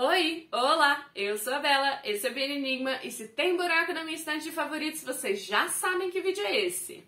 Oi, olá, eu sou a Bela, esse é o Bia Enigma e se tem buraco na minha estante de favoritos, vocês já sabem que vídeo é esse.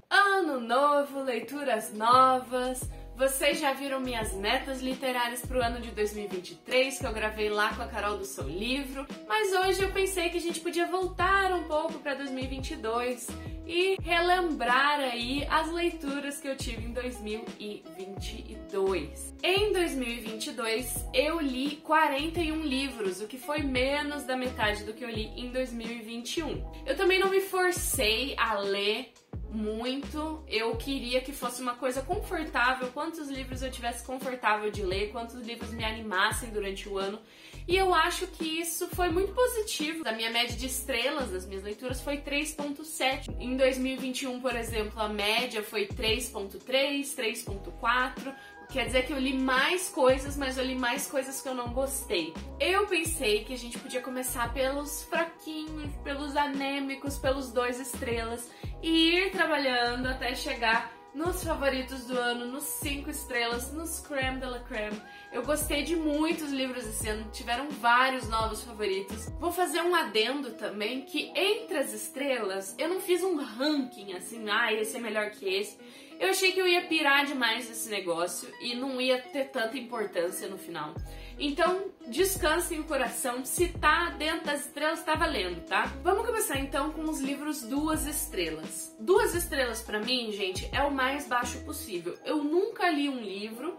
Ano novo, leituras novas. Vocês já viram minhas metas literárias para o ano de 2023, que eu gravei lá com a Carol do Seu Livro, mas hoje eu pensei que a gente podia voltar um pouco para 2022 e relembrar aí as leituras que eu tive em 2022. Em 2022 eu li 41 livros, o que foi menos da metade do que eu li em 2021. Eu também não me forcei a ler muito, eu queria que fosse uma coisa confortável, quantos livros eu tivesse confortável de ler, quantos livros me animassem durante o ano, e eu acho que isso foi muito positivo. A minha média de estrelas das minhas leituras foi 3.7. Em 2021, por exemplo, a média foi 3.3, 3.4, quer dizer que eu li mais coisas, mas eu li mais coisas que eu não gostei. Eu pensei que a gente podia começar pelos fraquinhos, pelos anêmicos, pelos 2 estrelas e ir trabalhando até chegar nos favoritos do ano, nos 5 estrelas, nos crème de la crème. Eu gostei de muitos livros esse ano, tiveram vários novos favoritos. Vou fazer um adendo também, que entre as estrelas, eu não fiz um ranking assim, esse é melhor que esse. Eu achei que eu ia pirar demais nesse negócio e não ia ter tanta importância no final. Então, descansem o coração, se tá dentro das estrelas, tá valendo, tá? Vamos começar então com os livros 2 estrelas. 2 estrelas pra mim, gente, é o mais baixo possível. Eu nunca li um livro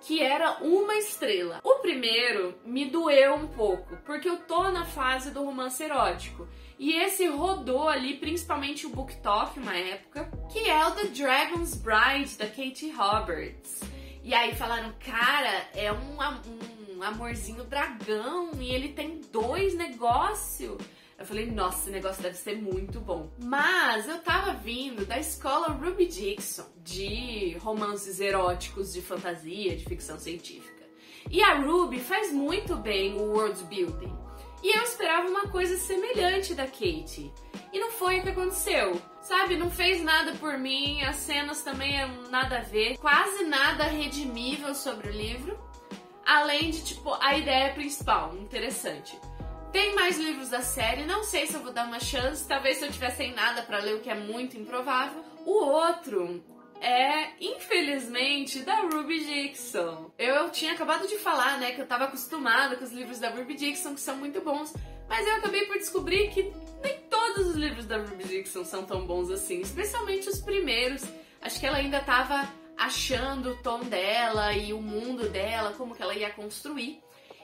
que era 1 estrela. O primeiro me doeu um pouco, porque eu tô na fase do romance erótico. E esse rodou ali, principalmente o BookTok, uma época, que é o The Dragon's Bride, da Katie Roberts. E aí falaram, cara, é um amorzinho dragão e ele tem 2 negócios. Eu falei, nossa, esse negócio deve ser muito bom. Mas eu tava vindo da escola Ruby Dixon, de romances eróticos, de fantasia, de ficção científica. E a Ruby faz muito bem o world building. E eu esperava uma coisa semelhante da Katie. E não foi o que aconteceu. Sabe, não fez nada por mim, as cenas também eram nada a ver. Quase nada redimível sobre o livro. Além de, tipo, a ideia principal, interessante. Tem mais livros da série, não sei se eu vou dar uma chance. Talvez se eu tivesse sem nada pra ler, o que é muito improvável. O outro é, infelizmente, da Ruby Dixon. Eu tinha acabado de falar, né, que eu tava acostumada com os livros da Ruby Dixon, que são muito bons, mas eu acabei por descobrir que nem todos os livros da Ruby Dixon são tão bons assim, especialmente os primeiros. Acho que ela ainda tava achando o tom dela e o mundo dela, como que ela ia construir.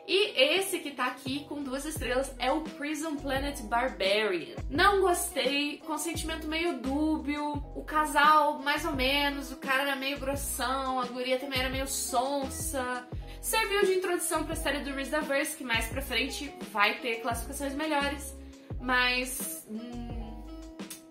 E esse que tá aqui com 2 estrelas é o Prison Planet Barbarian. Não gostei, com sentimento meio dúbio, o casal mais ou menos, o cara era meio grossão, a guria também era meio sonsa. Serviu de introdução pra série do Rizaverse, que mais pra frente vai ter classificações melhores, mas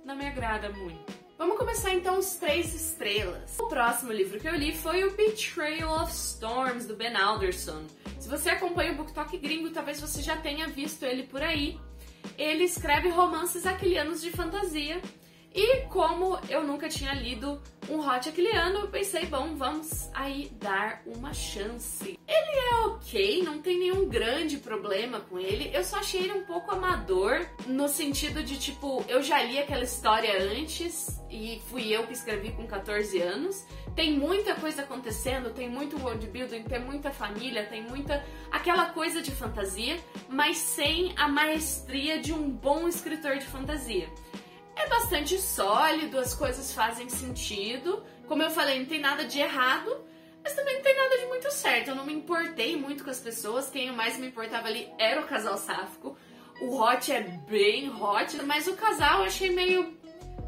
não me agrada muito. Vamos começar então os 3 estrelas. O próximo livro que eu li foi o Betrayal of Storms, do Ben Alderson. Se você acompanha o BookTok gringo, talvez você já tenha visto ele por aí. Ele escreve romances aquilianos de fantasia. E como eu nunca tinha lido um hot aquiliano, eu pensei, bom, vamos aí dar uma chance. Ele é ok, não tem nenhum grande problema com ele. Eu só achei ele um pouco amador, no sentido de, tipo, eu já li aquela história antes e fui eu que escrevi com 14 anos. Tem muita coisa acontecendo, tem muito world building, tem muita família, tem muita aquela coisa de fantasia, mas sem a maestria de um bom escritor de fantasia. É bastante sólido, as coisas fazem sentido. Como eu falei, não tem nada de errado, mas também não tem nada de muito certo. Eu não me importei muito com as pessoas, quem mais me importava ali era o casal sáfico. O hot é bem hot, mas o casal eu achei meio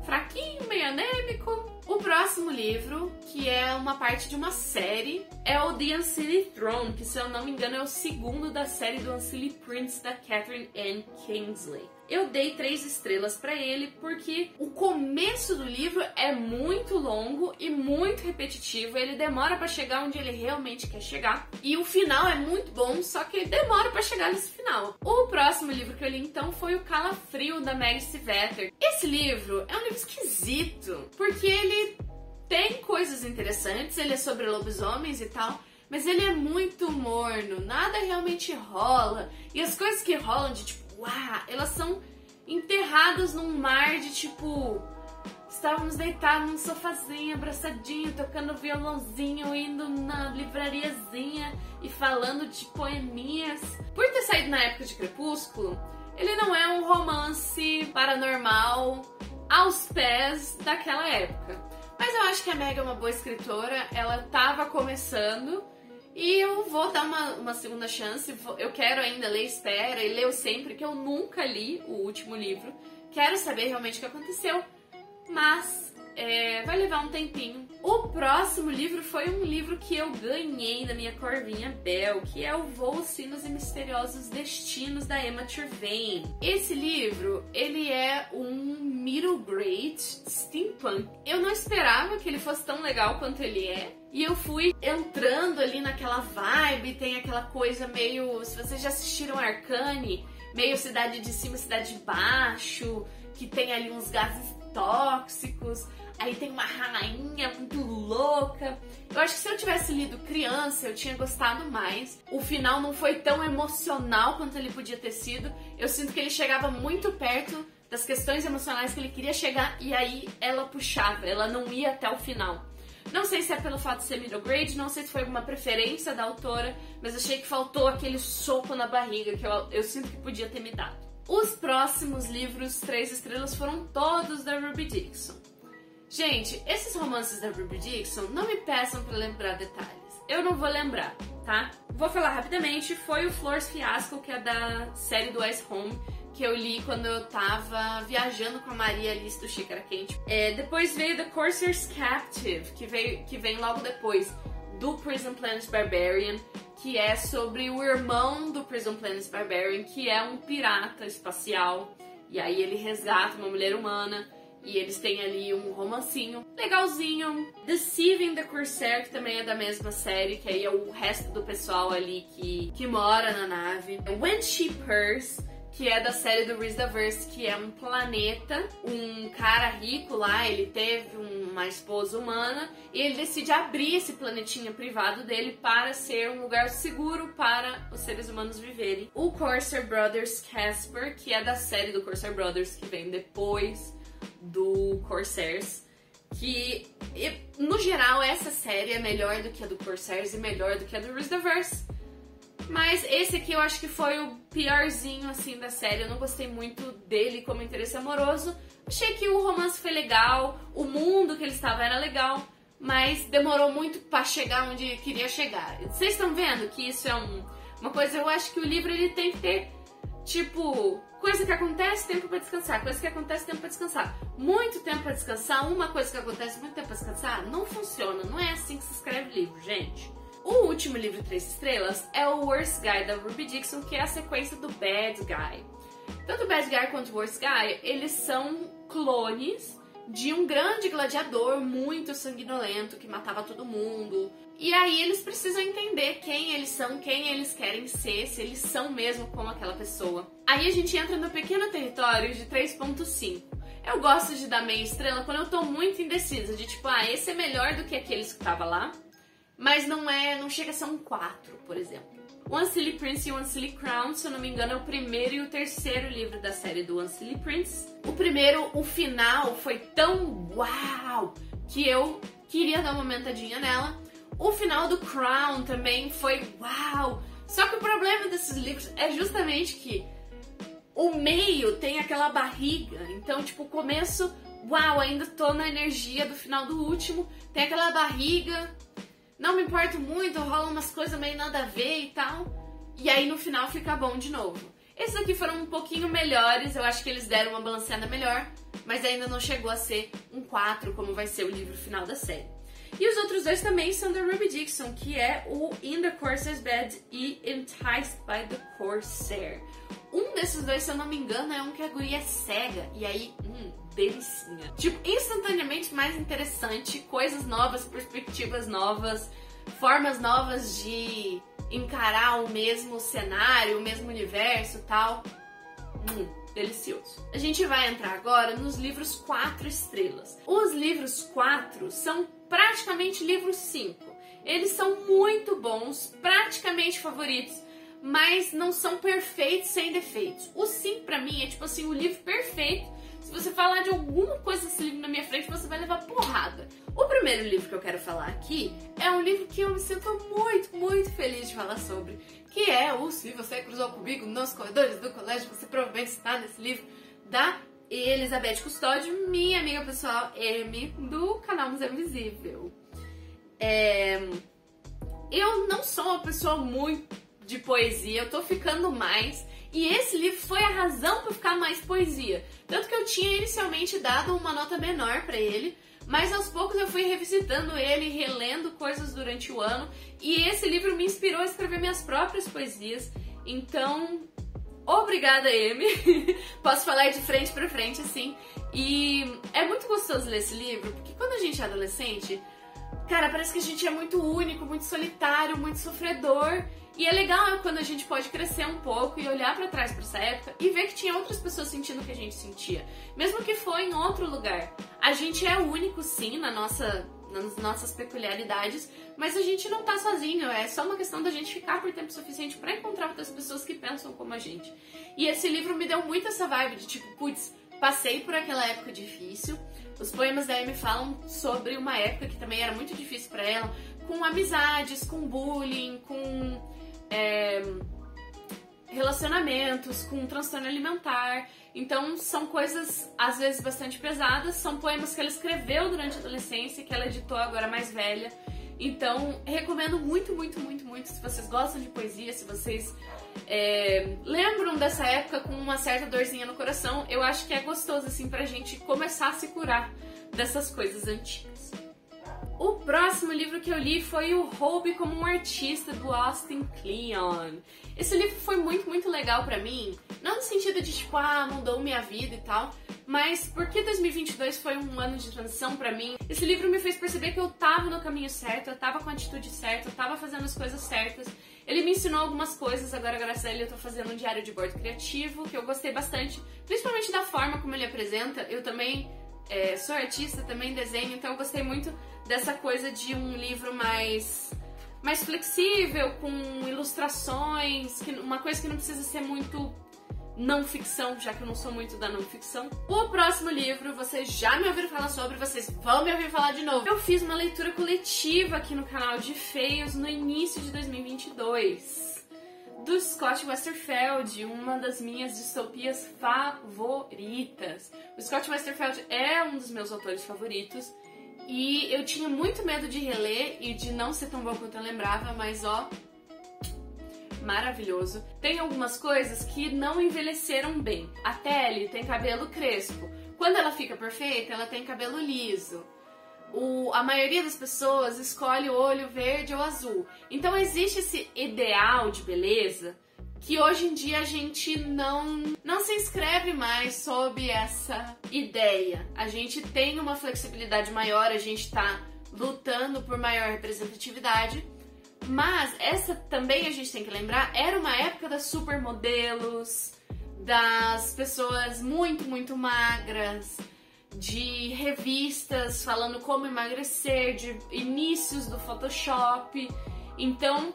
fraquinho, meio anêmico. O próximo livro, que é uma parte de uma série, é o The Unseelie Throne, que se eu não me engano é o 2º da série do Unseelie Prince, da Catherine Anne Kingsley. Eu dei 3 estrelas pra ele porque o começo do livro é muito longo e muito repetitivo, ele demora pra chegar onde ele realmente quer chegar, e o final é muito bom, só que ele demora pra chegar nesse final. O próximo livro que eu li então foi o Calafrio, da Mary Stivetter. Esse livro é um livro esquisito, porque ele tem coisas coisas interessantes, ele é sobre lobisomens e tal, mas ele é muito morno, nada realmente rola. E as coisas que rolam de tipo, uau, elas são enterradas num mar de tipo... Estávamos deitados num sofazinho, abraçadinho, tocando violãozinho, indo na livrariazinha e falando de poeminhas. Por ter saído na época de Crepúsculo, ele não é um romance paranormal aos pés daquela época. Mas eu acho que a Meg é uma boa escritora, ela estava começando e eu vou dar uma segunda chance. Eu quero ainda ler Espera e ler o Sempre, que eu nunca li o último livro. Quero saber realmente o que aconteceu. Mas vai levar um tempinho. O próximo livro foi um livro que eu ganhei da minha corvinha Belle, que é o Voo, Sinos e Misteriosos Destinos, da Emma Trevane. Esse livro, ele é um middle grade steampunk. Eu não esperava que ele fosse tão legal quanto ele é. E eu fui entrando ali naquela vibe, tem aquela coisa meio... Se vocês já assistiram Arcane, meio Cidade de Cima, Cidade de Baixo, que tem ali uns gases tóxicos, aí tem uma rainha muito louca. Eu acho que se eu tivesse lido criança, eu tinha gostado mais. O final não foi tão emocional quanto ele podia ter sido. Eu sinto que ele chegava muito perto das questões emocionais que ele queria chegar, e aí ela puxava, ela não ia até o final. Não sei se é pelo fato de ser middle grade, não sei se foi alguma preferência da autora, mas achei que faltou aquele soco na barriga que eu sinto que podia ter me dado. Os próximos livros 3 estrelas foram todos da Ruby Dixon. Gente, esses romances da Ruby Dixon, não me peçam pra lembrar detalhes. Eu não vou lembrar, tá? Vou falar rapidamente. Foi o Flor's Fiasco, que é da série do Ice Home, que eu li quando eu tava viajando com a Maria Alice do Xícara Quente. Depois veio The Corsair's Captive, que vem logo depois do Prison Planet Barbarian, que é sobre o irmão do Prison Planet Barbarian, que é um pirata espacial. E aí ele resgata uma mulher humana e eles têm ali um romancinho legalzinho. Deceiving the Corsair, que também é da mesma série, que aí é o resto do pessoal ali que mora na nave. When She Purrs, que é da série do Rizaverse, que é um planeta, um cara rico lá, ele teve uma esposa humana e ele decide abrir esse planetinha privado dele para ser um lugar seguro para os seres humanos viverem. O Corsair Brothers Casper, que é da série do Corsair Brothers, que vem depois do Corsairs, que no geral essa série é melhor do que a do Corsairs e melhor do que a do Rizaverse. Mas esse aqui eu acho que foi o piorzinho, assim, da série. Eu não gostei muito dele como interesse amoroso. Achei que o romance foi legal, o mundo que ele estava era legal, mas demorou muito pra chegar onde queria chegar. Vocês estão vendo que isso é uma coisa... Eu acho que o livro, ele tem que ter, tipo... Coisa que acontece, tempo pra descansar. Coisa que acontece, tempo pra descansar. Muito tempo pra descansar, uma coisa que acontece, muito tempo pra descansar, não funciona. Não é assim que se escreve livro, gente. O último livro 3 estrelas é o Worst Guy, da Ruby Dixon, que é a sequência do Bad Guy. Tanto o Bad Guy quanto o Worst Guy, eles são clones de um grande gladiador muito sanguinolento que matava todo mundo. E aí eles precisam entender quem eles são, quem eles querem ser, se eles são mesmo como aquela pessoa. Aí a gente entra no pequeno território de 3.5. Eu gosto de dar meia estrela quando eu tô muito indecisa, de tipo, esse é melhor do que aqueles que tava lá, mas não chega a ser um 4, por exemplo. One Silly Prince e One Silly Crown, se eu não me engano, é o primeiro e o terceiro livro da série do One Silly Prince. O primeiro, o final, foi tão uau que eu queria dar uma aumentadinha nela. O final do Crown também foi uau. Só que o problema desses livros é justamente que o meio tem aquela barriga. Então, tipo, o começo, uau, ainda tô na energia do final do último. Tem aquela barriga... Não me importo muito, rolam umas coisas meio nada a ver e tal. E aí no final fica bom de novo. Esses aqui foram um pouquinho melhores, eu acho que eles deram uma balanceada melhor, mas ainda não chegou a ser um 4, como vai ser o livro final da série. E os outros dois também são da Ruby Dixon, que é o In the Corsair's Bed e Enticed by the Corsair. Um desses dois, se eu não me engano, é um que a guria é cega, e aí, delicinha. Tipo, instantaneamente mais interessante, coisas novas, perspectivas novas, formas novas de encarar o mesmo cenário, o mesmo universo e tal. delicioso. A gente vai entrar agora nos livros 4 estrelas. Os livros 4 são praticamente livros 5. Eles são muito bons, praticamente favoritos, mas não são perfeitos sem defeitos. O 5 pra mim é tipo assim, o livro perfeito. Se você falar de alguma coisa desse livro na minha frente, você vai levar porrada. O primeiro livro que eu quero falar aqui é um livro que eu me sinto muito, muito feliz de falar sobre, que é o Se Você Cruzou Comigo nos Corredores do Colégio, você provavelmente está nesse livro, da Elizabeth Custódio, minha amiga pessoal M, do canal Museu Invisível. Eu não sou uma pessoa muito de poesia, eu tô ficando mais, e esse livro foi a razão para ficar mais poesia. Tanto que eu tinha inicialmente dado uma nota menor para ele, mas aos poucos eu fui revisitando ele, relendo coisas durante o ano, e esse livro me inspirou a escrever minhas próprias poesias. Então, obrigada, M. Posso falar de frente para frente, assim. E é muito gostoso ler esse livro, porque quando a gente é adolescente, cara, parece que a gente é muito único, muito solitário, muito sofredor. E é legal quando a gente pode crescer um pouco e olhar pra trás pra essa época e ver que tinha outras pessoas sentindo o que a gente sentia. Mesmo que foi em outro lugar. A gente é único, sim, nas nossas peculiaridades, mas a gente não tá sozinho. É só uma questão da gente ficar por tempo suficiente pra encontrar outras pessoas que pensam como a gente. E esse livro me deu muito essa vibe de tipo, putz, passei por aquela época difícil. Os poemas da Amy falam sobre uma época que também era muito difícil pra ela, com amizades, com bullying, com relacionamentos, com transtorno alimentar. Então são coisas às vezes bastante pesadas, são poemas que ela escreveu durante a adolescência, que ela editou agora mais velha. Então recomendo muito, muito, muito, muito, se vocês gostam de poesia, se vocês lembram dessa época com uma certa dorzinha no coração, eu acho que é gostoso assim pra gente começar a se curar dessas coisas antigas. O próximo livro que eu li foi o Roube como um Artista, do Austin Kleon. Esse livro foi muito, muito legal pra mim, não no sentido de tipo, mudou minha vida e tal, mas porque 2022 foi um ano de transição pra mim, esse livro me fez perceber que eu tava no caminho certo, eu tava com a atitude certa, eu tava fazendo as coisas certas. Ele me ensinou algumas coisas, agora graças a ele eu tô fazendo um diário de bordo criativo, que eu gostei bastante, principalmente da forma como ele apresenta. Eu também sou artista, também desenho, então eu gostei muito dessa coisa de um livro mais flexível, com ilustrações, uma coisa que não precisa ser muito não ficção, já que eu não sou muito da não ficção. O próximo livro, vocês já me ouviram falar sobre, vocês vão me ouvir falar de novo. Eu fiz uma leitura coletiva aqui no canal de Feios no início de 2022, do Scott Westerfeld, uma das minhas distopias favoritas. O Scott Westerfeld é um dos meus autores favoritos, e eu tinha muito medo de reler e de não ser tão bom quanto eu lembrava, mas ó, maravilhoso. Tem algumas coisas que não envelheceram bem. A Telly tem cabelo crespo. Quando ela fica perfeita, ela tem cabelo liso. A maioria das pessoas escolhe o olho verde ou azul. Então existe esse ideal de beleza que hoje em dia a gente não se inscreve mais sob essa ideia. A gente tem uma flexibilidade maior, a gente tá lutando por maior representatividade, mas essa também a gente tem que lembrar, era uma época das supermodelos, das pessoas muito, muito magras, de revistas falando como emagrecer, de inícios do Photoshop. Então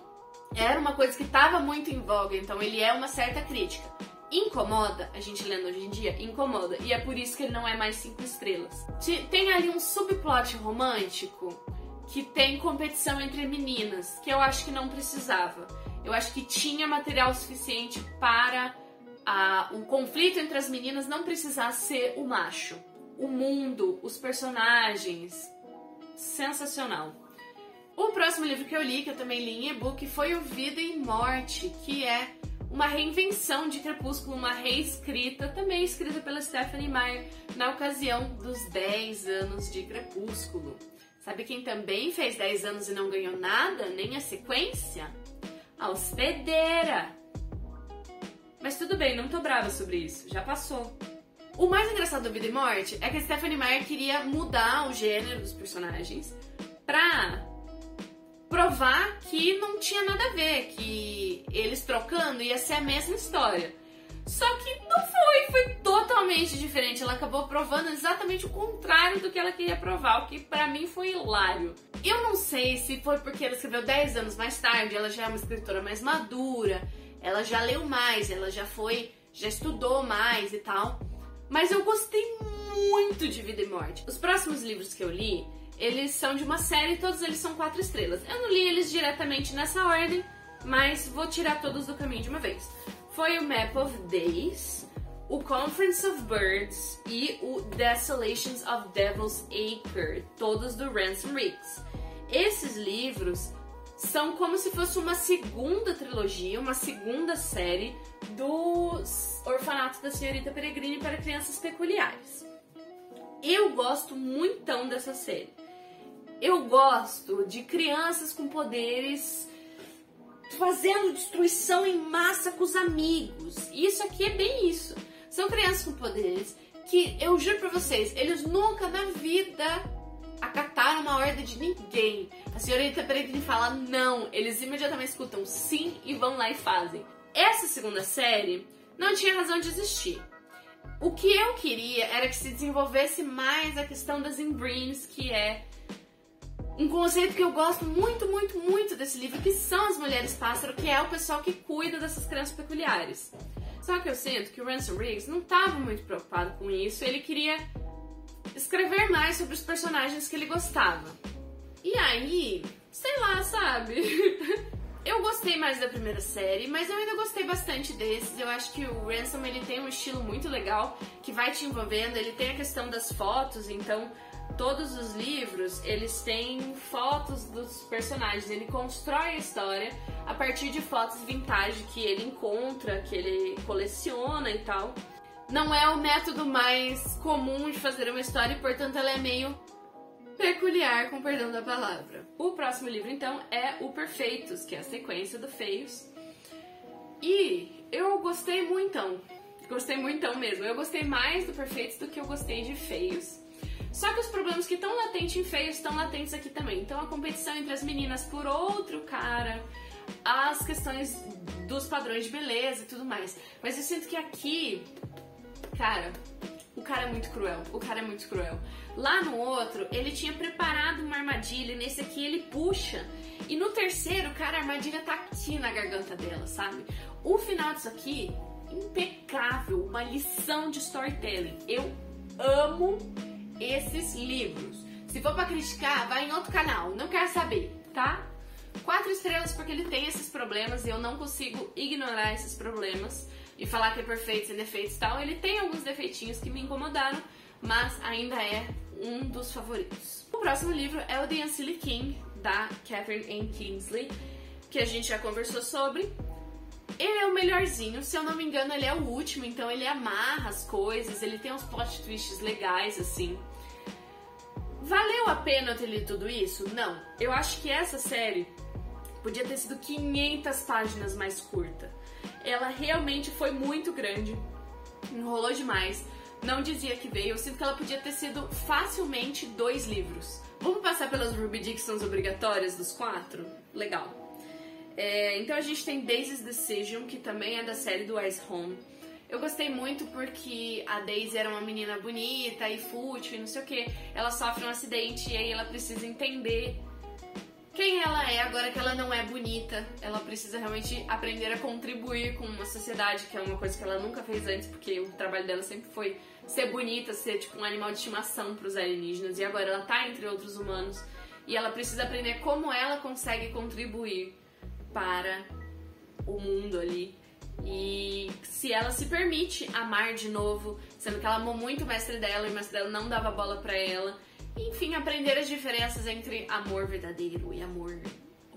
era uma coisa que estava muito em voga, então ele é uma certa crítica. Incomoda, a gente lendo hoje em dia, incomoda, e é por isso que ele não é mais 5 estrelas. Tem ali um subplot romântico que tem competição entre meninas, que eu acho que não precisava. Eu acho que tinha material suficiente para o conflito entre as meninas não precisar ser o macho. O mundo, os personagens, sensacional. O próximo livro que eu li, que eu também li em e-book, foi o Vida e Morte, que é uma reinvenção de Crepúsculo, uma reescrita, também escrita pela Stephenie Meyer, na ocasião dos 10 anos de Crepúsculo. Sabe quem também fez 10 anos e não ganhou nada, nem a sequência? A Hospedeira. Mas tudo bem, não tô brava sobre isso, já passou. O mais engraçado do Vida e Morte é que a Stephenie Meyer queria mudar o gênero dos personagens pra provar que não tinha nada a ver, que eles trocando ia ser a mesma história. Só que não foi totalmente diferente. Ela acabou provando exatamente o contrário do que ela queria provar, o que pra mim foi hilário. Eu não sei se foi porque ela escreveu 10 anos mais tarde, ela já é uma escritora mais madura, ela já leu mais, ela já estudou mais e tal. Mas eu gostei muito de Vida e Morte. Os próximos livros que eu li, eles são de uma série, todos eles são 4 estrelas. Eu não li eles diretamente nessa ordem, mas vou tirar todos do caminho de uma vez. Foi o Map of Days, o Conference of Birds e o Desolations of Devil's Acre, todos do Ransom Riggs. Esses livros são como se fosse uma segunda trilogia, uma segunda série do Orfanato da Senhorita Peregrine para Crianças Peculiares. Eu gosto muitão dessa série. Eu gosto de crianças com poderes fazendo destruição em massa com os amigos. E isso aqui é bem isso. São crianças com poderes que, eu juro pra vocês, eles nunca na vida acataram uma ordem de ninguém. A senhorita Peregrine fala não, eles imediatamente escutam sim e vão lá e fazem. Essa segunda série não tinha razão de existir. O que eu queria era que se desenvolvesse mais a questão das Ymbrines, que é um conceito que eu gosto muito, muito, muito desse livro, que são as mulheres pássaro, que é o pessoal que cuida dessas crianças peculiares. Só que eu sinto que o Ransom Riggs não estava muito preocupado com isso, ele queria escrever mais sobre os personagens que ele gostava. E aí, sei lá, sabe? Eu gostei mais da primeira série, mas eu ainda gostei bastante desses. Eu acho que o Ransom, ele tem um estilo muito legal, que vai te envolvendo, ele tem a questão das fotos, então todos os livros, eles têm fotos dos personagens, ele constrói a história a partir de fotos vintage que ele encontra, que ele coleciona e tal. Não é o método mais comum de fazer uma história e, portanto, ela é meio peculiar, com perdão da palavra. O próximo livro, então, é o Perfeitos, que é a sequência do Feios. E eu gostei muitão mesmo. Eu gostei mais do Perfeitos do que eu gostei de Feios. Só que os problemas que estão latentes em Feios estão latentes aqui também. Então a competição entre as meninas por outro cara, as questões dos padrões de beleza e tudo mais. Mas eu sinto que aqui, cara, o cara é muito cruel. Lá no outro, ele tinha preparado uma armadilha, nesse aqui ele puxa. E no terceiro, cara, a armadilha tá aqui na garganta dela, sabe? O final disso aqui, impecável, uma lição de storytelling. Eu amo esses livros. Se for pra criticar, vai em outro canal, não quero saber, tá? 4 estrelas porque ele tem esses problemas e eu não consigo ignorar esses problemas e falar que é perfeito, sem defeitos e tal. Ele tem alguns defeitinhos que me incomodaram, mas ainda é um dos favoritos. O próximo livro é o The Ancile King, da Catherine Ann Kingsley, que a gente já conversou sobre. Ele é o melhorzinho, se eu não me engano ele é o último, então ele amarra as coisas, ele tem uns plot twists legais, assim. Valeu a pena eu ter lido tudo isso? Não. Eu acho que essa série podia ter sido 500 páginas mais curta. Ela realmente foi muito grande, enrolou demais, não dizia que veio. Eu sinto que ela podia ter sido facilmente 2 livros. Vamos passar pelas Ruby Dixons obrigatórias dos 4? Legal. Então a gente tem Daisy's Decision, que também é da série do Wise Home. Eu gostei muito porque a Daisy era uma menina bonita e fútil e não sei o que. Ela sofre um acidente e aí ela precisa entender quem ela é agora que ela não é bonita. Ela precisa realmente aprender a contribuir com uma sociedade, que é uma coisa que ela nunca fez antes, porque o trabalho dela sempre foi ser bonita, ser tipo um animal de estimação para os alienígenas. E agora ela tá entre outros humanos e ela precisa aprender como ela consegue contribuir para o mundo ali. E se ela se permite amar de novo, sendo que ela amou muito o mestre dela e o mestre dela não dava bola pra ela. Enfim, aprender as diferenças entre amor verdadeiro e amor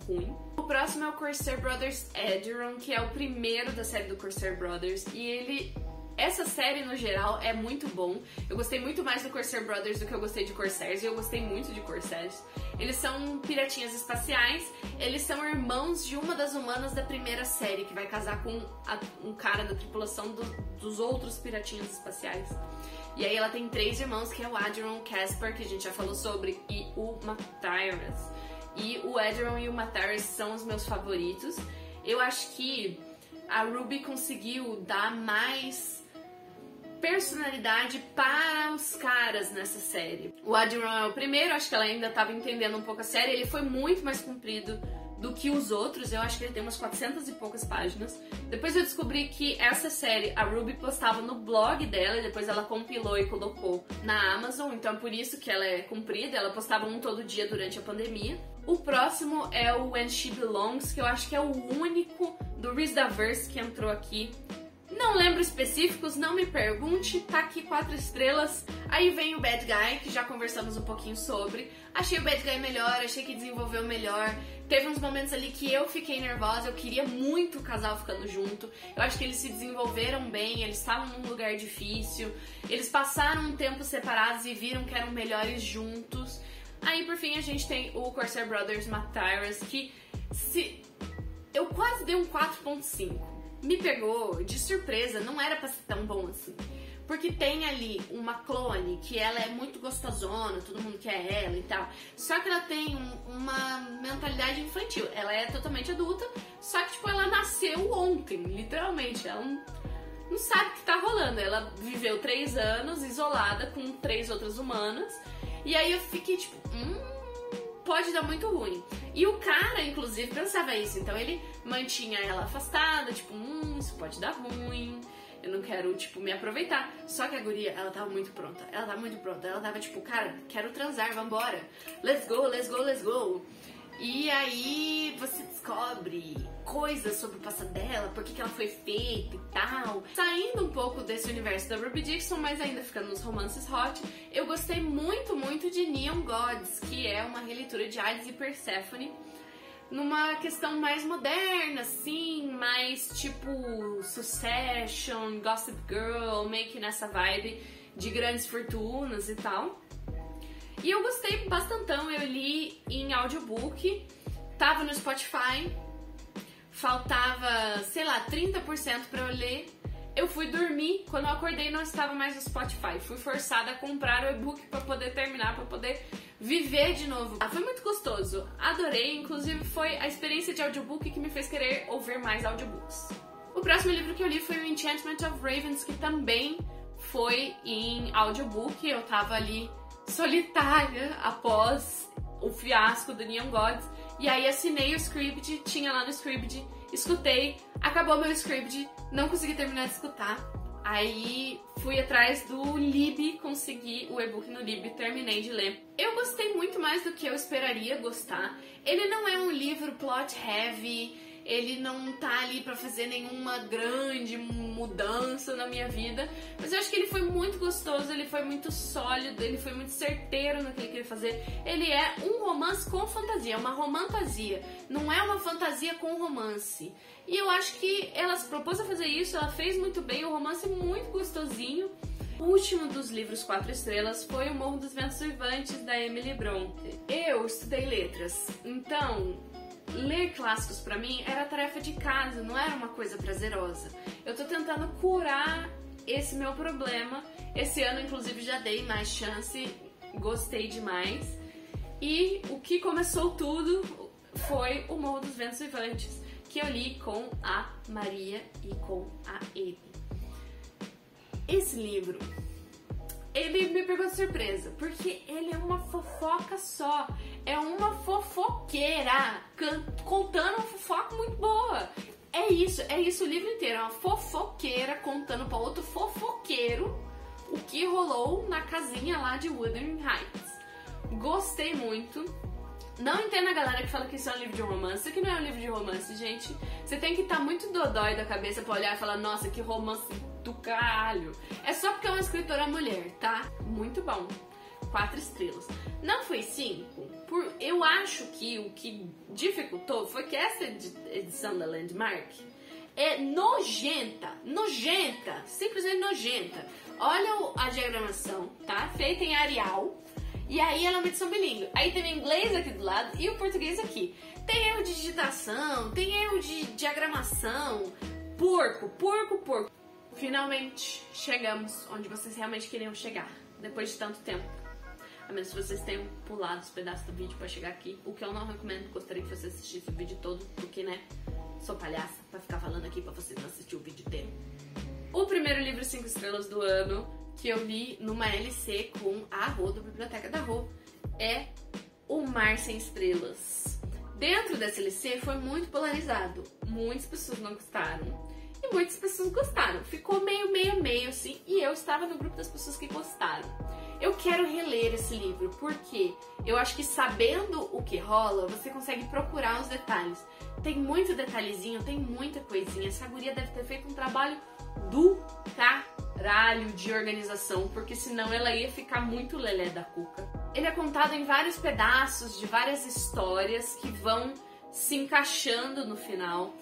ruim. O próximo é o Corsair Brothers Acheron, que é o primeiro da série do Corsair Brothers. E essa série, no geral, é muito bom. Eu gostei muito mais do Corsair Brothers do que eu gostei de Corsairs, e eu gostei muito de Corsairs. Eles são piratinhas espaciais, eles são irmãos de uma das humanas da primeira série, que vai casar com um cara da tripulação dos outros piratinhas espaciais. E aí ela tem 3 irmãos, que é o Acheron, o Caspar, que a gente já falou sobre, e o Matyrus. E o Acheron e o Matyrus são os meus favoritos. Eu acho que a Ruby conseguiu dar mais personalidade para os caras nessa série. O Adrian é o primeiro, acho que ela ainda estava entendendo um pouco a série, ele foi muito mais comprido do que os outros, eu acho que ele tem umas 400 e poucas páginas. Depois eu descobri que essa série a Ruby postava no blog dela, e depois ela compilou e colocou na Amazon, então é por isso que ela é comprida, ela postava um todo dia durante a pandemia. O próximo é o When She Belongs, que eu acho que é o único do RISDaVerse que entrou aqui. Não lembro específicos, não me pergunte, tá aqui 4 estrelas. Aí vem o Bad Guy, que já conversamos um pouquinho sobre. Achei o Bad Guy melhor, achei que desenvolveu melhor. Teve uns momentos ali que eu fiquei nervosa, eu queria muito o casal ficando junto. Eu acho que eles se desenvolveram bem, eles estavam num lugar difícil. Eles passaram um tempo separados e viram que eram melhores juntos. Aí por fim a gente tem o Corsair Brothers Martyrs, que eu quase dei um 4.5. Me pegou de surpresa, não era pra ser tão bom assim. Porque tem ali uma clone que ela é muito gostosona, todo mundo quer ela e tal. Só que ela tem uma mentalidade infantil. Ela é totalmente adulta, só que tipo, ela nasceu ontem, literalmente. Ela não sabe o que tá rolando. Ela viveu 3 anos isolada com 3 outras humanas. E aí eu fiquei tipo, pode dar muito ruim. E o cara, inclusive, pensava isso. Então ele mantinha ela afastada, tipo, isso pode dar ruim. Eu não quero, tipo, me aproveitar. Só que a guria, ela tava muito pronta. Ela tava muito pronta. Ela tava tipo, cara, quero transar, vambora. Let's go, let's go, let's go. E aí você descobre coisas sobre o passado dela, por que ela foi feita e tal. Saindo um pouco desse universo da Ruby Dixon, mas ainda ficando nos romances hot, eu gostei muito, muito de Neon Gods, que é uma releitura de Hades e Persephone, numa questão mais moderna, assim, mais tipo Succession, Gossip Girl, meio que nessa vibe de grandes fortunas e tal. E eu gostei bastantão, eu li em audiobook, tava no Spotify, faltava, sei lá, 30% pra eu ler. Eu fui dormir, quando eu acordei não estava mais no Spotify. Fui forçada a comprar o e-book pra poder terminar, pra poder viver de novo. Foi muito gostoso, adorei, inclusive foi a experiência de audiobook que me fez querer ouvir mais audiobooks. O próximo livro que eu li foi o Enchantment of Ravens, que também foi em audiobook. Eu tava ali solitária após o fiasco do Neon Gods, e aí assinei o Scribd, tinha lá no Scribd, escutei, acabou meu Scribd, não consegui terminar de escutar, aí fui atrás do Lib, consegui o e-book no Lib, terminei de ler. Eu gostei muito mais do que eu esperaria gostar. Ele não é um livro plot heavy, ele não tá ali pra fazer nenhuma grande mudança na minha vida, mas eu acho que ele foi muito gostoso, ele foi muito sólido, ele foi muito certeiro no que ele queria fazer. Ele é um romance com fantasia, é uma romantasia, não é uma fantasia com romance. E eu acho que ela se propôs a fazer isso, ela fez muito bem, o romance é muito gostosinho. O último dos livros 4 estrelas foi O Morro dos Ventos Uivantes, da Emily Bronte. Eu estudei letras, então ler clássicos pra mim era tarefa de casa, não era uma coisa prazerosa. Eu tô tentando curar esse meu problema. Esse ano, inclusive, já dei mais chance, gostei demais. E o que começou tudo foi O Morro dos Ventos Uivantes, que eu li com a Maria e com a Amy. Esse livro, ele me pegou de surpresa, porque ele é uma fofoca só. É uma fofoqueira contando uma fofoca muito boa. É isso o livro inteiro. É uma fofoqueira contando pra outro fofoqueiro o que rolou na casinha lá de Wuthering Heights. Gostei muito. Não entendo a galera que fala que isso é um livro de romance. Isso aqui não é um livro de romance, gente. Você tem que estar muito dodói da cabeça pra olhar e falar, nossa, que romance do caralho. É só porque é uma escritora mulher, tá? Muito bom. 4 estrelas. Não foi 5. Eu acho que o que dificultou foi que essa edição da Landmark é nojenta, simplesmente nojenta. Olha a diagramação, tá? Feita em Arial. E aí ela é uma edição bilíngue. Aí tem o inglês aqui do lado e o português aqui. Tem erro de digitação, tem erro de diagramação. Porco. Finalmente chegamos onde vocês realmente queriam chegar, depois de tanto tempo. A menos que vocês tenham pulado os pedaços do vídeo pra chegar aqui, o que eu não recomendo. Gostaria que você assistisse o vídeo todo, porque, né, sou palhaça pra ficar falando aqui pra você não assistir o vídeo inteiro. O primeiro livro 5 estrelas do ano que eu li numa LC com a Rô, da Biblioteca da Rô, é O Mar Sem Estrelas. Dentro dessa LC foi muito polarizado. Muitas pessoas não gostaram e muitas pessoas gostaram. Ficou meio assim, e eu estava no grupo das pessoas que gostaram. Eu quero reler esse livro porque eu acho que sabendo o que rola, você consegue procurar os detalhes. Tem muito detalhezinho, tem muita coisinha. Essa guria deve ter feito um trabalho do caralho de organização, porque senão ela ia ficar muito lelé da cuca. Ele é contado em vários pedaços de várias histórias que vão se encaixando no final.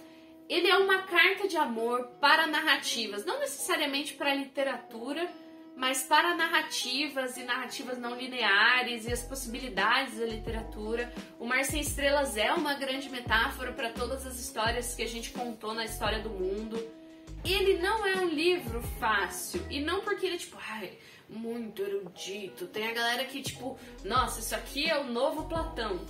Ele é uma carta de amor para narrativas, não necessariamente para literatura, mas para narrativas e narrativas não lineares e as possibilidades da literatura. O Mar Sem Estrelas é uma grande metáfora para todas as histórias que a gente contou na história do mundo. Ele não é um livro fácil, e não porque ele é tipo, ai, muito erudito. Tem a galera que tipo, nossa, isso aqui é o novo Platão.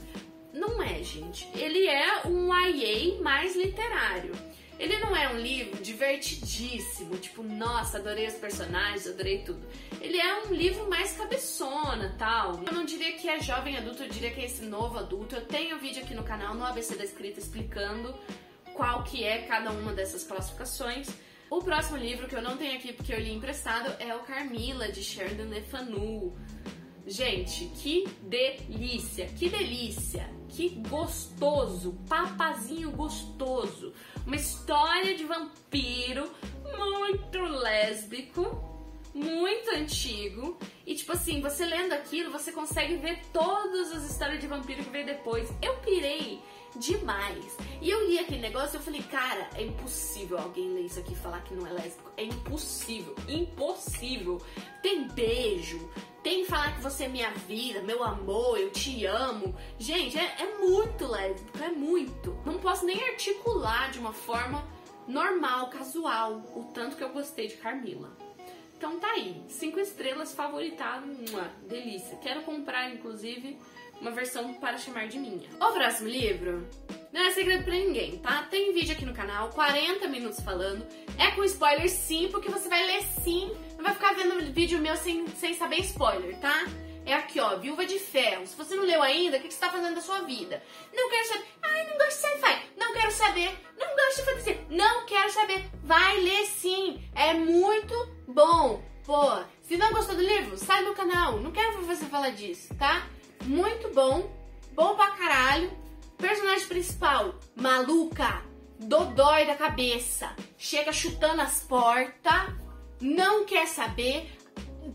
Não é, gente. Ele é um YA mais literário. Ele não é um livro divertidíssimo, tipo, nossa, adorei os personagens, adorei tudo. Ele é um livro mais cabeçona, tal. Eu não diria que é jovem adulto, eu diria que é esse novo adulto. Eu tenho vídeo aqui no canal, no ABC da Escrita, explicando qual que é cada uma dessas classificações. O próximo livro, que eu não tenho aqui porque eu li emprestado, é o Carmilla, de Sheridan Le Fanu. Gente, que delícia, que gostoso, papazinho gostoso. Uma história de vampiro muito lésbico, muito antigo. E tipo assim, você lendo aquilo, você consegue ver todas as histórias de vampiro que veio depois. Eu pirei demais. E eu li aquele negócio e eu falei, cara, é impossível alguém ler isso aqui e falar que não é lésbico. É impossível, impossível. Tem beijo, tem falar que você é minha vida, meu amor, eu te amo. Gente, é muito lésbico, é muito. Não posso nem articular de uma forma normal, casual, o tanto que eu gostei de Carmilla. Então tá aí, 5 estrelas, favoritado, uma delícia. Quero comprar, inclusive, uma versão para chamar de minha. O próximo livro não é segredo pra ninguém, tá? Tem vídeo aqui no canal, 40 minutos falando. É com spoiler sim, porque você vai ler sim. Não vai ficar vendo vídeo meu sem saber spoiler, tá? É aqui, ó, Viúva de Ferro. Se você não leu ainda, o que você tá fazendo da sua vida? Não quero saber. Ai, não gosto de sci-fi. Não quero saber. Não gosto de fantasia. Não quero saber. Vai ler sim. É muito bom. Pô, se não gostou do livro, sai do canal. Não quero você falar disso, tá? Muito bom. Bom pra caralho. Personagem principal, maluca, dodói da cabeça. Chega chutando as portas. Não quer saber.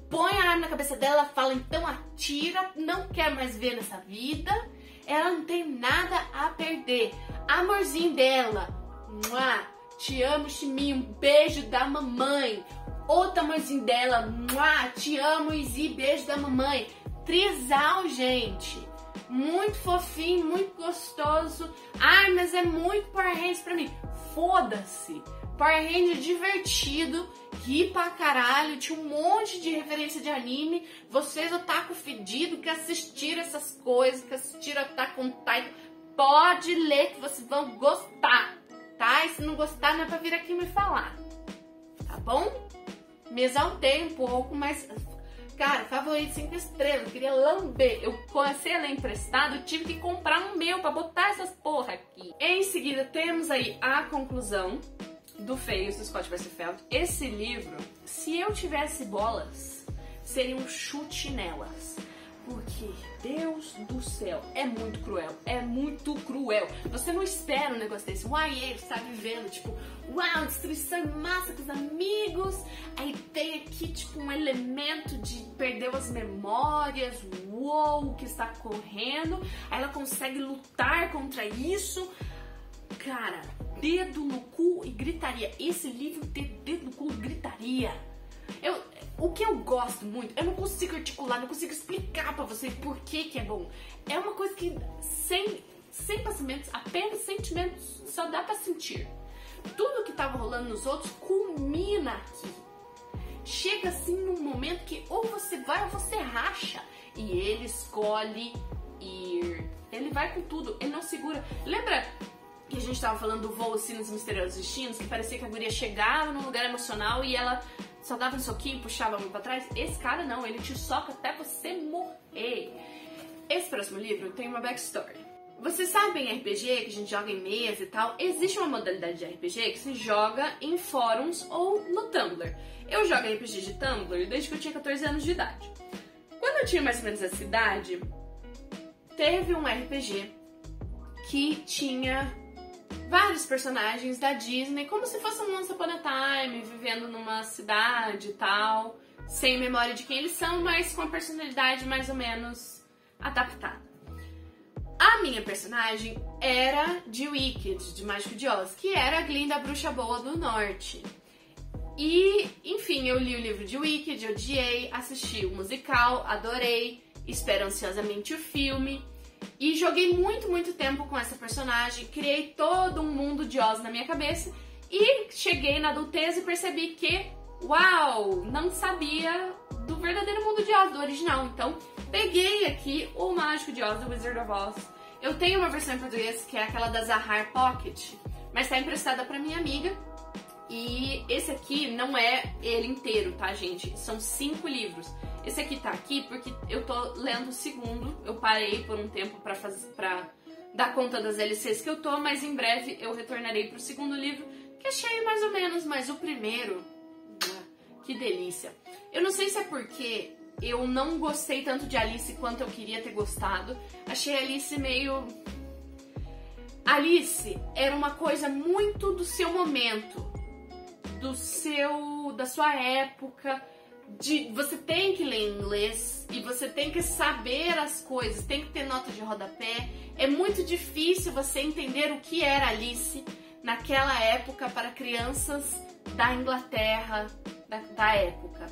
Põe a arma na cabeça dela, fala, então atira, não quer mais ver nessa vida. Ela não tem nada a perder. Amorzinho dela, muá, te amo, Chiminho, um beijo da mamãe. Outro amorzinho dela, muá, te amo, Izzy, beijo da mamãe. Trisal, gente. Muito fofinho, muito gostoso. Ai, mas é muito Power Rangers pra mim. Foda-se. Power Ranger divertido, ri pra caralho, tinha um monte de referência de anime. Vocês, otaku fedido, que assistiram essas coisas, que assistiram Attack on Titan, pode ler que vocês vão gostar, tá? E se não gostar, não é pra vir aqui me falar, tá bom? Me exaltei um pouco, mas, cara, favorito 5 estrelas, eu queria lamber. Eu comecei a ler emprestado, tive que comprar um meu pra botar essas porra aqui. Em seguida, temos aí a conclusão do Feios, do Scott Westerfeld. Esse livro, se eu tivesse bolas, seria um chute nelas. Porque, Deus do céu, é muito cruel. É muito cruel. Você não espera um negócio desse. Uai, ele está vivendo, tipo, uau, destruição em massa com os amigos. Aí tem aqui, tipo, um elemento de perdeu as memórias. Uou, o que está correndo. Aí ela consegue lutar contra isso. Cara, dedo no cu e gritaria. Esse livro tem dedo no cu e gritaria. O que eu gosto muito, eu não consigo articular, não consigo explicar pra você por que é bom. É uma coisa que sem passamentos, apenas sentimentos, só dá pra sentir. Tudo que tava rolando nos outros culmina aqui. Chega assim num momento que ou você vai ou você racha. E ele escolhe ir. Ele vai com tudo, ele não segura. Lembra que a gente tava falando do Voo Sinos Misteriosos Destinos, que parecia que a guria chegava num lugar emocional e ela só dava um soquinho e puxava a mão pra trás. Esse cara não, ele te soca até você morrer. Esse próximo livro tem uma backstory. Vocês sabem RPG, que a gente joga em mesa e tal, existe uma modalidade de RPG que se joga em fóruns ou no Tumblr. Eu jogo RPG de Tumblr desde que eu tinha 14 anos de idade. Quando eu tinha mais ou menos essa idade, teve um RPG que tinha vários personagens da Disney, como se fosse um Once Upon a Time, vivendo numa cidade e tal, sem memória de quem eles são, mas com a personalidade mais ou menos adaptada. A minha personagem era de Wicked, de Mágico de Oz, que era a Glinda, a Bruxa Boa do Norte. E, enfim, eu li o livro de Wicked, odiei, assisti o musical, adorei, espero ansiosamente o filme. E joguei muito tempo com essa personagem, criei todo um mundo de Oz na minha cabeça e cheguei na adultez e percebi que, uau, não sabia do verdadeiro mundo de Oz, do original. Então, peguei aqui o Mágico de Oz, do Wizard of Oz. Eu tenho uma versão em português que é aquela da Zahar Pocket, mas tá emprestada pra minha amiga. E esse aqui não é ele inteiro, tá, gente? São 5 livros. Esse aqui tá aqui porque eu tô lendo o segundo. Eu parei por um tempo pra dar conta das LCs que eu tô, mas em breve eu retornarei pro segundo livro, que achei mais ou menos, mas o primeiro, que delícia. Eu não sei se é porque eu não gostei tanto de Alice quanto eu queria ter gostado. Achei Alice meio... Alice era uma coisa muito do seu momento, da sua época, você tem que ler inglês e você tem que saber as coisas, tem que ter nota de rodapé. É muito difícil você entender o que era Alice naquela época para crianças da Inglaterra, da época.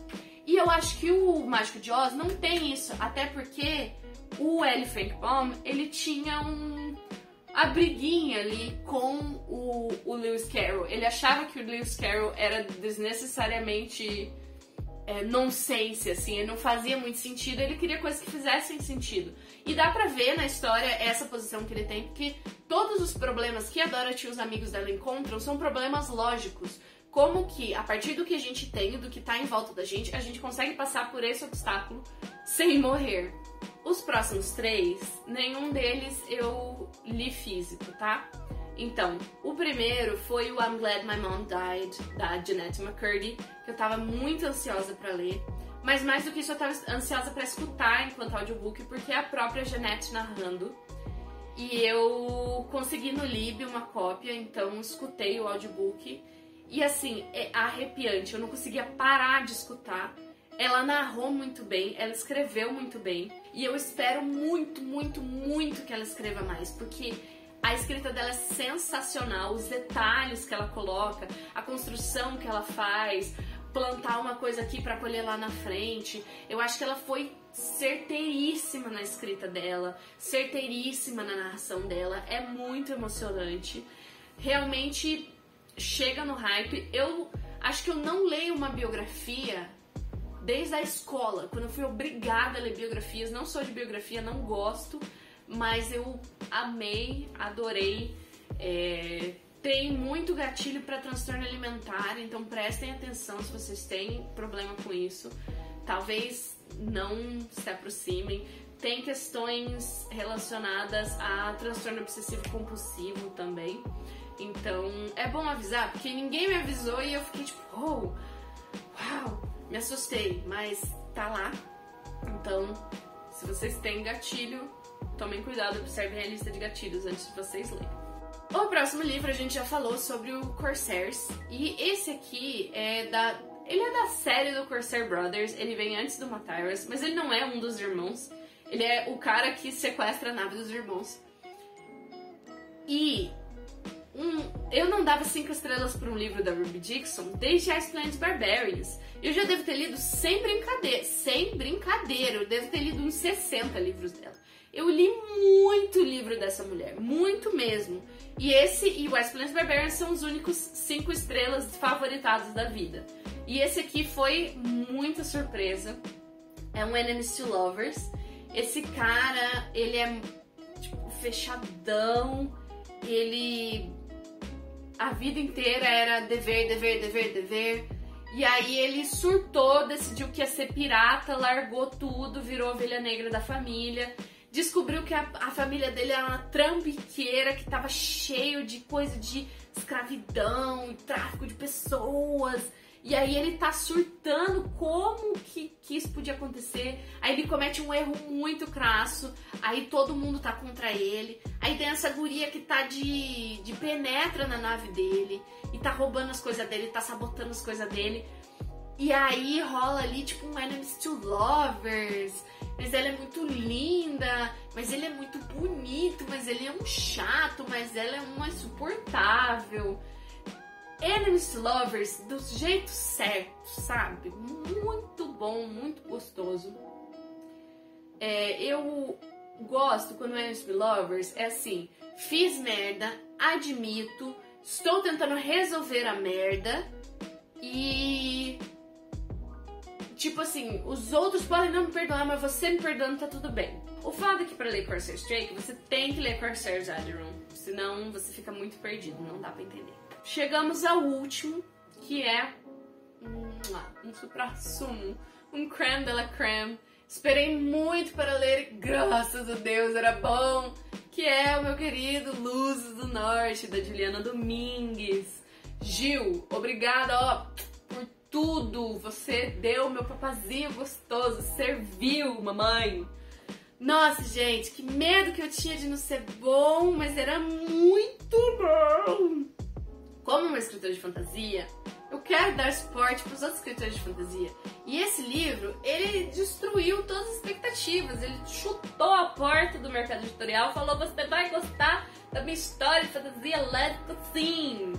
E eu acho que o Mágico de Oz não tem isso, até porque o L. Frank Baum, ele tinha a briguinha ali com o Lewis Carroll. Ele achava que o Lewis Carroll era desnecessariamente nonsense, assim, ele não fazia muito sentido, ele queria coisas que fizessem sentido. E dá pra ver na história essa posição que ele tem, porque todos os problemas que a Dorothy e os amigos dela encontram são problemas lógicos. Como que, a partir do que a gente tem, do que tá em volta da gente, a gente consegue passar por esse obstáculo sem morrer. Os próximos 3, nenhum deles eu li físico, tá? Então, o primeiro foi o I'm Glad My Mom Died, da Jennette McCurdy, que eu tava muito ansiosa pra ler. Mas mais do que isso, eu tava ansiosa pra escutar enquanto audiobook, porque é a própria Jennette narrando. E eu consegui no Lib uma cópia, então escutei o audiobook. E assim, é arrepiante, eu não conseguia parar de escutar. Ela narrou muito bem, ela escreveu muito bem. E eu espero muito que ela escreva mais, porque a escrita dela é sensacional, os detalhes que ela coloca, a construção que ela faz, plantar uma coisa aqui pra colher lá na frente. Eu acho que ela foi certeiríssima na escrita dela, certeiríssima na narração dela, é muito emocionante. Realmente chega no hype. Eu acho que eu não leio uma biografia desde a escola, quando eu fui obrigada a ler biografias. Não sou de biografia, não gosto, mas eu amei, adorei. Tem muito gatilho para transtorno alimentar, então prestem atenção se vocês têm problema com isso. Talvez não se aproximem. Tem questões relacionadas a transtorno obsessivo compulsivo também. Então é bom avisar, porque ninguém me avisou e eu fiquei tipo, oh, uau, me assustei, mas tá lá. Então, se vocês têm gatilho, tomem cuidado, observem a lista de gatilhos antes de vocês lerem. O próximo livro a gente já falou sobre o Corsairs, e esse aqui ele é da série do Corsair Brothers, ele vem antes do Matthias, mas ele não é um dos irmãos, ele é o cara que sequestra a nave dos irmãos. E eu não dava 5 estrelas para um livro da Ruby Dixon desde Ice Planet Barbarians. Eu já devo ter lido sem brincadeira, eu devo ter lido uns 60 livros dela. Eu li muito livro dessa mulher, muito mesmo. E esse e o Ice Planet Barbarians são os únicos 5 estrelas favoritados da vida. E esse aqui foi muita surpresa. É um Enemies to Lovers. Esse cara, ele é tipo fechadão. ele a vida inteira era dever, dever, dever, dever. E aí ele surtou, decidiu que ia ser pirata, largou tudo, virou ovelha negra da família. Descobriu que a família dele era uma trambiqueira, que tava cheio de coisa de escravidão e tráfico de pessoas. E aí ele tá surtando como que isso podia acontecer. Aí ele comete um erro muito crasso. Aí todo mundo tá contra ele. Aí tem essa guria que tá de penetra na nave dele. E tá roubando as coisas dele, tá sabotando as coisas dele. E aí rola ali tipo um enemies to lovers. Mas ela é muito linda, mas ele é muito bonito, mas ele é um chato, mas ela é uma insuportável. Enemies to lovers do jeito certo, sabe? Muito bom, muito gostoso. Eu gosto quando Enemies to lovers é assim: fiz merda, admito, estou tentando resolver a merda e... tipo assim, os outros podem não me perdoar, mas você me perdoando tá tudo bem. O fato é que pra ler Corsair Strike, você tem que ler Corsair Acheron, senão você fica muito perdido, não dá pra entender. Chegamos ao último, que é um supra-sumo, um crème de la crème. Esperei muito para ler, graças a Deus, era bom, que é o meu querido Luzes do Norte, da Juliana Domingues. Gil, obrigada, por tudo, você deu meu papazinho gostoso, serviu, mamãe. Nossa, gente, que medo que eu tinha de não ser bom, mas era muito bom. Como uma escritora de fantasia, eu quero dar suporte para os outros escritores de fantasia. E esse livro, ele destruiu todas as expectativas. Ele chutou a porta do mercado editorial, falou: você vai gostar da minha história de fantasia, lésbica, sim.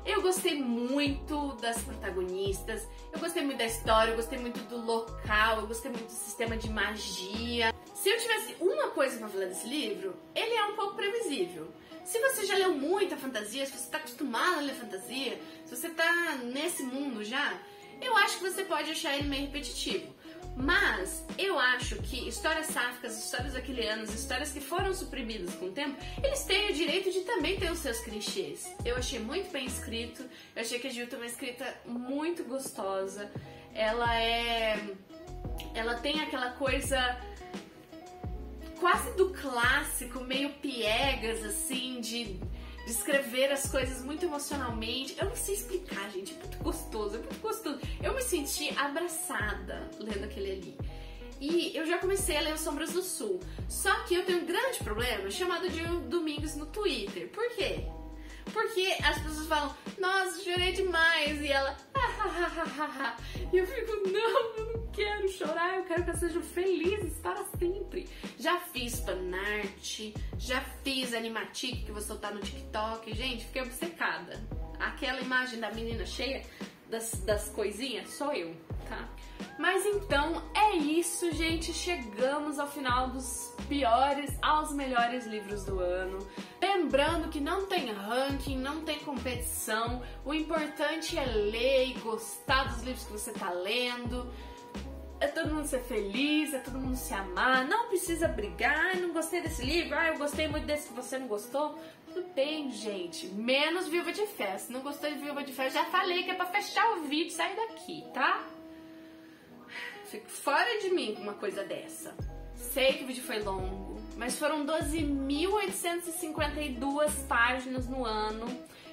Eu gostei muito das protagonistas, eu gostei muito da história, eu gostei muito do local, eu gostei muito do sistema de magia. Se eu tivesse uma coisa pra falar desse livro, ele é um pouco previsível. Se você já leu muita fantasia, se você tá acostumado a ler fantasia, se você tá nesse mundo já, eu acho que você pode achar ele meio repetitivo. Mas eu acho que histórias sáficas, histórias aquilianas, histórias que foram suprimidas com o tempo, eles têm o direito de também ter os seus clichês. Eu achei muito bem escrito, eu achei que a Gil tem uma escrita muito gostosa. Ela tem aquela coisa quase do clássico, meio piegas, assim, de escrever as coisas muito emocionalmente. Eu não sei explicar, gente, é muito gostoso, é muito gostoso. Eu me senti abraçada lendo aquele ali. E eu já comecei a ler Os Sombras do Sul. Só que eu tenho um grande problema chamado de Domingos no Twitter. Por quê? Porque as pessoas falam: nossa, chorei demais. E ela, e eu fico: não, eu não quero chorar, eu quero que elas sejam felizes para sempre. Já fiz fanart, já fiz animatic que vou soltar no TikTok. Gente, fiquei obcecada. Aquela imagem da menina cheia das coisinhas, sou eu, tá? Mas então é isso, gente. Chegamos ao final dos piores aos melhores livros do ano. Lembrando que não tem ranking, não tem competição. O importante é ler e gostar dos livros que você tá lendo. É todo mundo ser feliz, é todo mundo se amar. Não precisa brigar: não gostei desse livro, eu gostei muito desse que você não gostou. Tudo bem, gente. Menos Viúva de Fé. Se não gostou de Viúva de Fé, já falei que é pra fechar o vídeo e sair daqui, tá? Fico fora de mim com uma coisa dessa. Sei que o vídeo foi longo, mas foram 12.852 páginas no ano.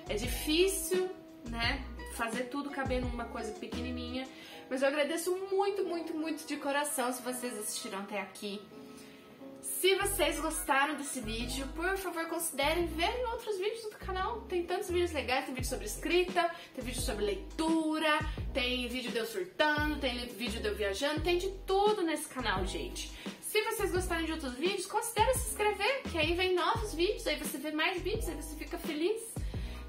É difícil, né, fazer tudo caber numa coisa pequenininha, mas eu agradeço muito, muito, muito de coração se vocês assistiram até aqui. Se vocês gostaram desse vídeo, por favor, considerem ver outros vídeos do canal. Tem tantos vídeos legais, tem vídeo sobre escrita, tem vídeo sobre leitura, tem vídeo de eu surtando, tem vídeo de eu viajando, tem de tudo nesse canal, gente. Se vocês gostarem de outros vídeos, considere se inscrever, que aí vem novos vídeos, aí você vê mais vídeos, aí você fica feliz.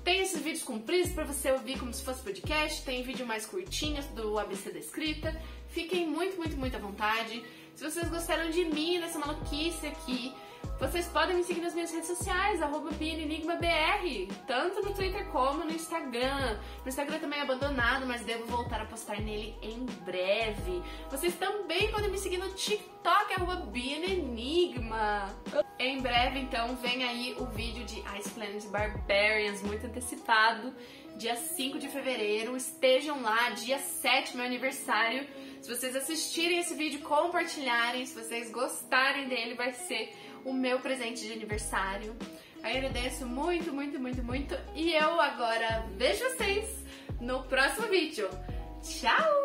Tem esses vídeos compridos pra você ouvir como se fosse podcast, tem vídeo mais curtinhos do ABC da escrita. Fiquem muito, muito, muito à vontade. Se vocês gostaram de mim nessa maluquice aqui, Vocês podem me seguir nas minhas redes sociais, @bienenigmabr, tanto no Twitter como no Instagram. No Instagram também é abandonado, mas devo voltar a postar nele em breve. Vocês também podem me seguir no TikTok, @bienenigma. Em breve, então, vem aí o vídeo de Ice Planet Barbarians, muito antecipado, dia 5 de fevereiro. Estejam lá, dia 7, meu aniversário. Se vocês assistirem esse vídeo, compartilharem, se vocês gostarem dele, vai ser o meu presente de aniversário. Agradeço muito, muito, muito, muito. E eu agora vejo vocês no próximo vídeo. Tchau!